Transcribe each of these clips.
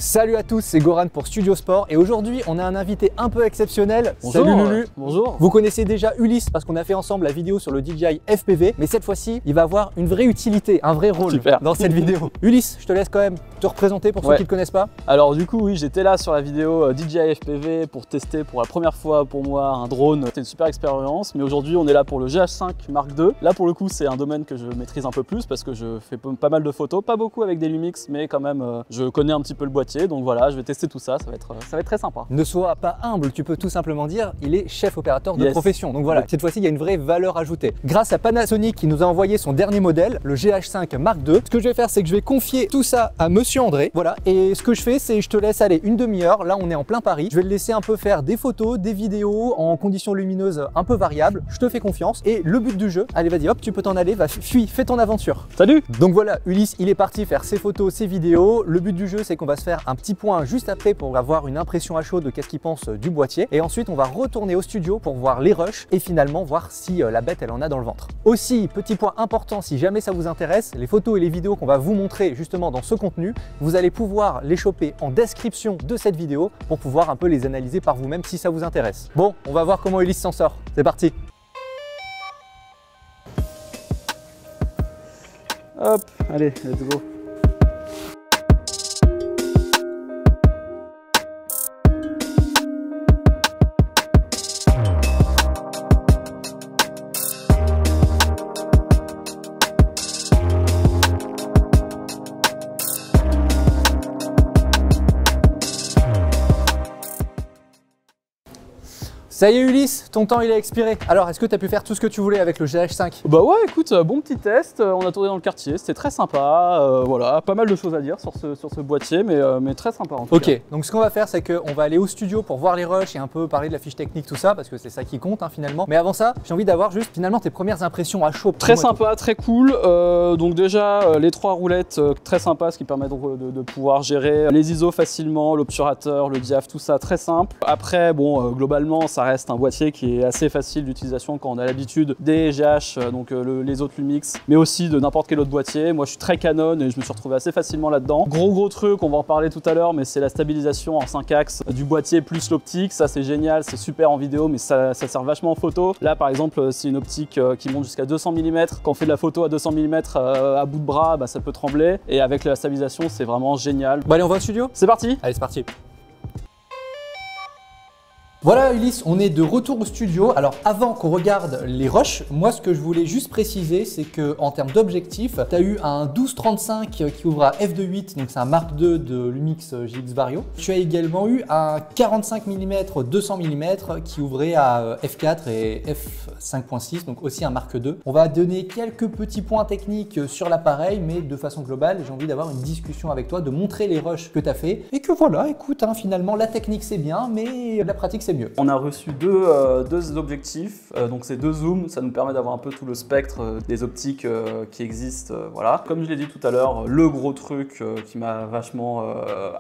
Salut à tous, c'est Goran pour Studio Sport et aujourd'hui on a un invité un peu exceptionnel. Bonjour. Salut Lulu. Bonjour. Vous connaissez déjà Ulysse parce qu'on a fait ensemble la vidéo sur le DJI FPV, mais cette fois-ci il va avoir une vraie utilité, un vrai rôle dans cette vidéo. Ulysse, je te laisse quand même te représenter pour ceux qui ne te connaissent pas. Alors du coup oui, j'étais là sur la vidéo DJI FPV pour tester pour la première fois pour moi un drone. C'était une super expérience, mais aujourd'hui on est là pour le GH5 Mark II. Là pour le coup c'est un domaine que je maîtrise un peu plus parce que je fais pas mal de photos, pas beaucoup avec des Lumix, mais quand même je connais un petit peu le boîtier, donc voilà, je vais tester tout ça, ça va être très sympa. Ne sois pas humble, tu peux tout simplement dire il est chef opérateur de profession. Donc voilà, cette fois-ci il y a une vraie valeur ajoutée. Grâce à Panasonic qui nous a envoyé son dernier modèle, le GH5 Mark II, ce que je vais faire c'est que je vais confier tout ça à Monsieur André. Voilà, et ce que je fais c'est je te laisse aller une demi-heure, là on est en plein Paris, je vais le laisser un peu faire des photos, des vidéos en conditions lumineuses un peu variables, je te fais confiance et le but du jeu, allez vas-y hop, tu peux t'en aller, fuis, fais ton aventure. Salut! Donc voilà, Ulysse il est parti faire ses photos, ses vidéos. Le but du jeu c'est qu'on va se faire un petit point juste après pour avoir une impression à chaud de qu'est-ce qu'il pense du boîtier et ensuite on va retourner au studio pour voir les rushs et finalement voir si la bête elle en a dans le ventre. Aussi, petit point important, si jamais ça vous intéresse, les photos et les vidéos qu'on va vous montrer justement dans ce contenu, vous allez pouvoir les choper en description de cette vidéo pour pouvoir un peu les analyser par vous-même si ça vous intéresse. Bon, on va voir comment Ulysse s'en sort. C'est parti. Hop, allez, let's go. Ça y est Ulysse, ton temps il a expiré. Alors est-ce que tu as pu faire tout ce que tu voulais avec le GH5? Bah ouais, écoute, bon petit test, on a tourné dans le quartier, c'était très sympa, voilà, pas mal de choses à dire sur ce boîtier, mais très sympa en tout cas. Ok, donc ce qu'on va faire c'est qu'on va aller au studio pour voir les rushs et un peu parler de la fiche technique, tout ça, parce que c'est ça qui compte finalement. Mais avant ça, j'ai envie d'avoir juste finalement tes premières impressions à chaud. Très sympa, très cool, donc déjà les 3 roulettes, très sympa, ce qui permet de pouvoir gérer les ISO facilement, l'obturateur, le diaph, tout ça, très simple. Après, bon, globalement, ça reste un boîtier qui est assez facile d'utilisation quand on a l'habitude des GH, donc les autres Lumix, mais aussi de n'importe quel autre boîtier. Moi je suis très Canon et je me suis retrouvé assez facilement là-dedans. Gros truc, on va en parler tout à l'heure, mais c'est la stabilisation en 5 axes du boîtier plus l'optique. Ça c'est génial, c'est super en vidéo, mais ça sert vachement en photo. Là par exemple, c'est une optique qui monte jusqu'à 200 mm. Quand on fait de la photo à 200 mm à bout de bras, bah, ça peut trembler. Et avec la stabilisation, c'est vraiment génial. Bon allez, on va au studio? C'est parti! Allez, c'est parti. Voilà Ulysse, on est de retour au studio. Alors avant qu'on regarde les rushs, moi ce que je voulais juste préciser c'est que en termes d'objectif, tu as eu un 12-35 qui ouvre à f2.8, donc c'est un Mark II de Lumix GX Vario. Tu as également eu un 45 mm 200 mm qui ouvrait à f4 et f5.6, donc aussi un Mark II. On va donner quelques petits points techniques sur l'appareil, mais de façon globale, j'ai envie d'avoir une discussion avec toi, de montrer les rushs que tu as fait et que voilà, écoute, finalement la technique c'est bien, mais la pratique c'est mieux. On a reçu deux objectifs, donc c'est 2 zooms, ça nous permet d'avoir un peu tout le spectre des optiques qui existent, voilà. Comme je l'ai dit tout à l'heure, le gros truc qui m'a vachement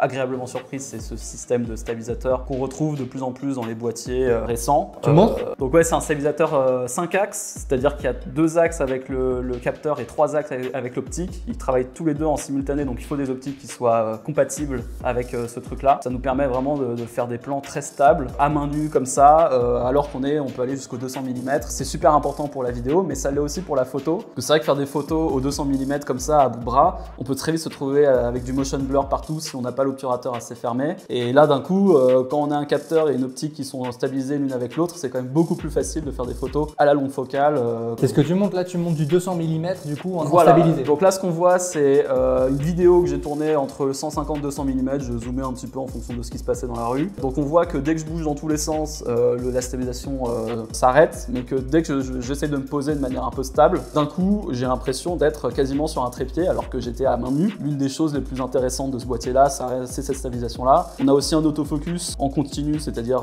agréablement surpris, c'est ce système de stabilisateur qu'on retrouve de plus en plus dans les boîtiers récents. Tu montres? Donc ouais, c'est un stabilisateur 5 axes, c'est-à-dire qu'il y a 2 axes avec le capteur et 3 axes avec l'optique. Ils travaillent tous les deux en simultané, donc il faut des optiques qui soient compatibles avec ce truc-là. Ça nous permet vraiment de faire des plans très stables, à main nue comme ça, alors on peut aller jusqu'au 200 mm. C'est super important pour la vidéo, mais ça l'est aussi pour la photo. Parce que c'est vrai que faire des photos au 200 mm comme ça à bout de bras, on peut très vite se trouver avec du motion blur partout si on n'a pas l'obturateur assez fermé. Et là d'un coup, quand on a un capteur et une optique qui sont stabilisées l'une avec l'autre, c'est quand même beaucoup plus facile de faire des photos à la longue focale. C'est ce que tu montes là, tu montes du 200 mm du coup en voilà. stabilisé. Donc là ce qu'on voit c'est une vidéo que j'ai tournée entre 150 et 200 mm, je zoomais un petit peu en fonction de ce qui se passait dans la rue. Donc on voit que dès que je bouge dans tous les sens, la stabilisation s'arrête, mais que dès que j'essaie de me poser de manière un peu stable, d'un coup j'ai l'impression d'être quasiment sur un trépied alors que j'étais à main nue. L'une des choses les plus intéressantes de ce boîtier là, c'est cette stabilisation là. On a aussi un autofocus en continu, c'est-à-dire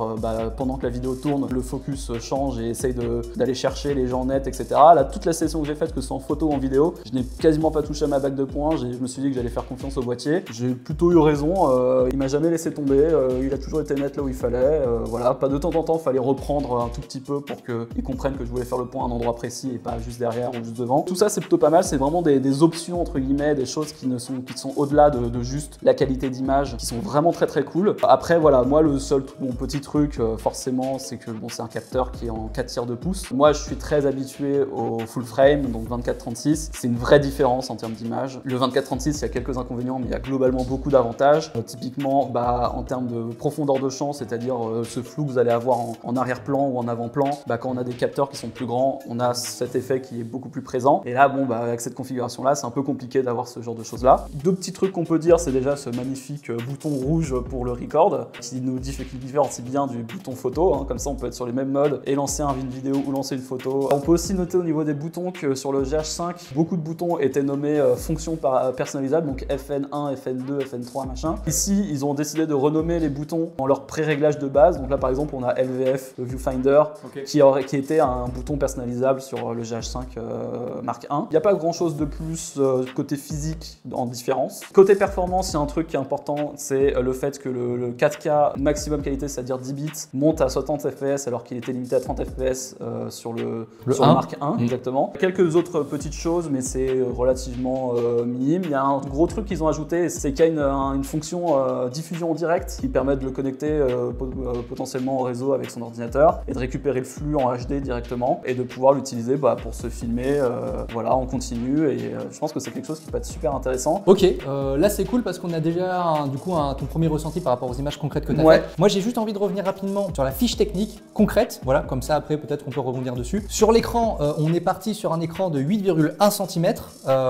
pendant que la vidéo tourne, le focus change et essaye d'aller chercher les gens nets, etc. Là, toute la session que j'ai faite, que ce soit en photo ou en vidéo, je n'ai quasiment pas touché à ma bague de poing. Je me suis dit que j'allais faire confiance au boîtier. J'ai plutôt eu raison, il m'a jamais laissé tomber, il a toujours été net là où il fallait. voilà, pas de temps en temps, il fallait reprendre un tout petit peu pour qu'ils comprennent que je voulais faire le point à un endroit précis et pas juste derrière ou juste devant. Tout ça c'est plutôt pas mal, c'est vraiment des options entre guillemets, des choses qui sont au-delà de juste la qualité d'image, qui sont vraiment très très cool. Après voilà, moi le seul mon petit truc forcément, c'est que bon, c'est un capteur qui est en 4 tiers de pouce. Moi je suis très habitué au full frame, donc 24-36, c'est une vraie différence en termes d'image. Le 24-36, il y a quelques inconvénients, mais il y a globalement beaucoup d'avantages. Typiquement, en termes de profondeur de champ, c'est-à-dire ce flou que vous allez avoir en arrière-plan ou en avant-plan, quand on a des capteurs qui sont plus grands, on a cet effet qui est beaucoup plus présent. Et là, bon, avec cette configuration-là, c'est un peu compliqué d'avoir ce genre de choses-là. Deux petits trucs qu'on peut dire, c'est déjà ce magnifique bouton rouge pour le record, qui nous différencie bien du bouton photo, hein. Comme ça, on peut être sur les mêmes modes et lancer une vidéo ou lancer une photo. On peut aussi noter au niveau des boutons que sur le GH5, beaucoup de boutons étaient nommés fonctions personnalisables, donc FN1, FN2, FN3, machin. Ici, ils ont décidé de renommer les boutons dans leur pré-réglage de base. Donc là, par exemple, on a LVF, le Viewfinder, qui était un bouton personnalisable sur le GH5 Mark 1. Il n'y a pas grand-chose de plus côté physique en différence. Côté performance, il y a un truc qui est important, c'est le fait que le 4K maximum qualité, c'est-à-dire 10 bits, monte à 60 fps alors qu'il était limité à 30 fps sur le Mark 1, exactement. Quelques autres petites choses, mais c'est relativement minime. Il y a un gros truc qu'ils ont ajouté, c'est qu'il y a une fonction diffusion en direct qui permet de le connecter potentiellement au réseau avec son ordinateur et de récupérer le flux en HD directement et de pouvoir l'utiliser pour se filmer voilà, en continu, et je pense que c'est quelque chose qui peut être super intéressant. Ok, là c'est cool parce qu'on a déjà du coup ton premier ressenti par rapport aux images concrètes que tu as faites. Moi j'ai juste envie de revenir rapidement sur la fiche technique concrète, voilà, comme ça après peut-être qu'on peut rebondir dessus. Sur l'écran, on est parti sur un écran de 8,1 cm,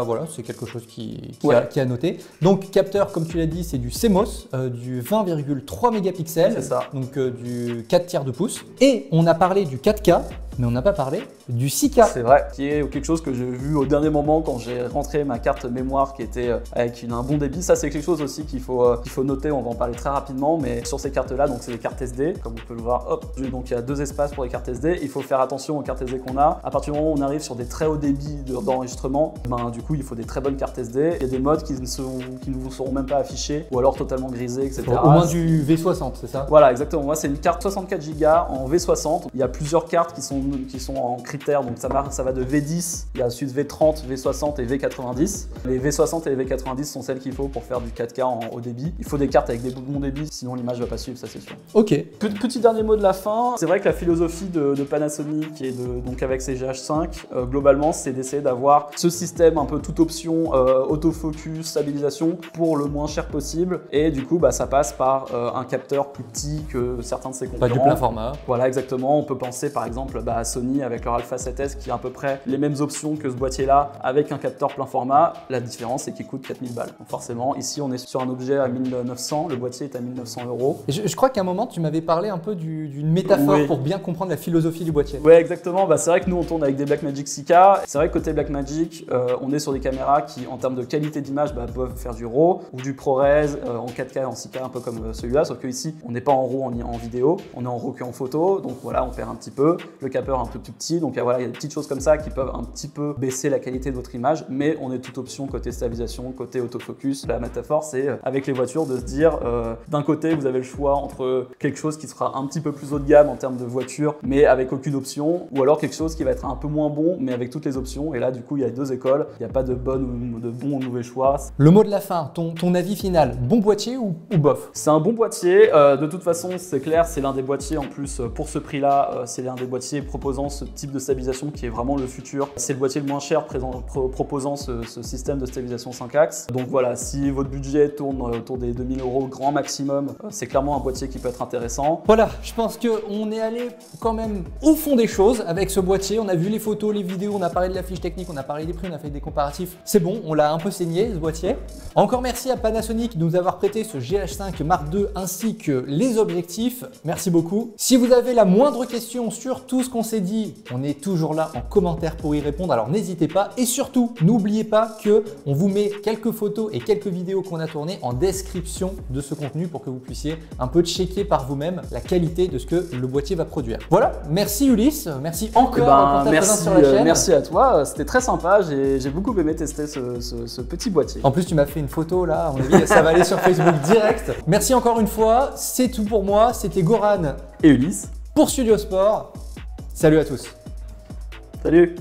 voilà, c'est quelque chose qui a noté. Donc capteur, comme tu l'as dit, c'est du CMOS, du 20,3 mégapixels, c'est ça. Donc du 4 tiers de pouce. Et on a parlé du 4K, mais on n'a pas parlé du 6K. C'est vrai, qui est quelque chose que j'ai vu au dernier moment quand j'ai rentré ma carte mémoire qui était avec un bon débit. Ça, c'est quelque chose aussi qu'il faut noter, on va en parler très rapidement, mais sur ces cartes-là, donc c'est des cartes SD, comme vous pouvez le voir, hop, donc il y a 2 espaces pour les cartes SD. Il faut faire attention aux cartes SD qu'on a. À partir du moment où on arrive sur des très hauts débits d'enregistrement, du coup, il faut des très bonnes cartes SD. Il y a des modes qui ne vous seront même pas affichés, ou alors totalement grisés, etc. Au moins du V60, c'est ça? Voilà, exactement. Moi, c'est une carte 64 Go en V60. Il y a plusieurs cartes qui sont en critères, donc ça va de V10, il y a ensuite V30, V60 et V90. Les V60 et les V90 sont celles qu'il faut pour faire du 4K en haut débit. Il faut des cartes avec des bons débits, sinon l'image va pas suivre, ça c'est sûr. Ok. Petit dernier mot de la fin, c'est vrai que la philosophie de Panasonic et donc avec ses GH5, globalement, c'est d'essayer d'avoir ce système un peu toute option, autofocus, stabilisation pour le moins cher possible, et du coup ça passe par un capteur plus petit que certains de ses concurrents. Pas du plein format. Voilà, exactement. On peut penser par exemple à Sony avec leur Alpha 7S qui a à peu près les mêmes options que ce boîtier-là avec un capteur plein format. La différence, c'est qu'il coûte 4000 balles. Donc forcément, ici, on est sur un objet à 1900, le boîtier est à 1900 €. Et je crois qu'à un moment, tu m'avais parlé un peu d'une métaphore pour bien comprendre la philosophie du boîtier. Ouais, exactement. C'est vrai que nous, on tourne avec des Blackmagic 6K. C'est vrai que côté Blackmagic, on est sur des caméras qui, en termes de qualité d'image, peuvent faire du RAW ou du ProRes en 4K et en 6K, un peu comme celui-là, sauf qu'ici, on n'est pas en RAW en vidéo, on est en RAW qu'en photo, donc voilà, on perd un petit peu. Le capteur est un peu plus petit, donc voilà, il y a des petites choses comme ça qui peuvent un petit peu baisser la qualité de votre image, mais on est toute option côté stabilisation, côté autofocus. La métaphore, c'est avec les voitures de se dire, d'un côté, vous avez le choix entre quelque chose qui sera un petit peu plus haut de gamme en termes de voiture, mais avec aucune option, ou alors quelque chose qui va être un peu moins bon, mais avec toutes les options. Et là, du coup, il y a 2 écoles, il n'y a pas de bon ou mauvais choix. Le mot de la fin, ton avis final, bon boîtier ou bof? C'est un bon boîtier, de toute façon, c'est clair, c'est l'un des boîtiers en plus, pour ce prix-là, c'est l'un des boîtiers proposant ce type de stabilisation qui est vraiment le futur. C'est le boîtier le moins cher proposant ce système de stabilisation 5 axes. Donc voilà, si votre budget tourne autour des 2000 € grand maximum, c'est clairement un boîtier qui peut être intéressant. Voilà, je pense qu'on est allé quand même au fond des choses avec ce boîtier. On a vu les photos, les vidéos, on a parlé de la fiche technique, on a parlé des prix, on a fait des comparatifs. C'est bon, on l'a un peu saigné ce boîtier. Encore merci à Panasonic de nous avoir prêté ce GH5 Mark II ainsi que les objectifs. Merci beaucoup. Si vous avez la moindre question sur tout ce qu'on qu'on s'est dit, on est toujours là en commentaire pour y répondre, alors n'hésitez pas. Et surtout, n'oubliez pas qu'on vous met quelques photos et quelques vidéos qu'on a tournées en description de ce contenu pour que vous puissiez un peu checker par vous-même la qualité de ce que le boîtier va produire. Voilà, merci Ulysse, merci encore pour ta présence sur la chaîne. Merci à toi, c'était très sympa, j'ai beaucoup aimé tester ce petit boîtier. En plus, tu m'as fait une photo là, à mon avis, ça va aller sur Facebook direct. Merci encore une fois, c'est tout pour moi, c'était Goran et Ulysse pour Studio Sport. Salut à tous. Salut.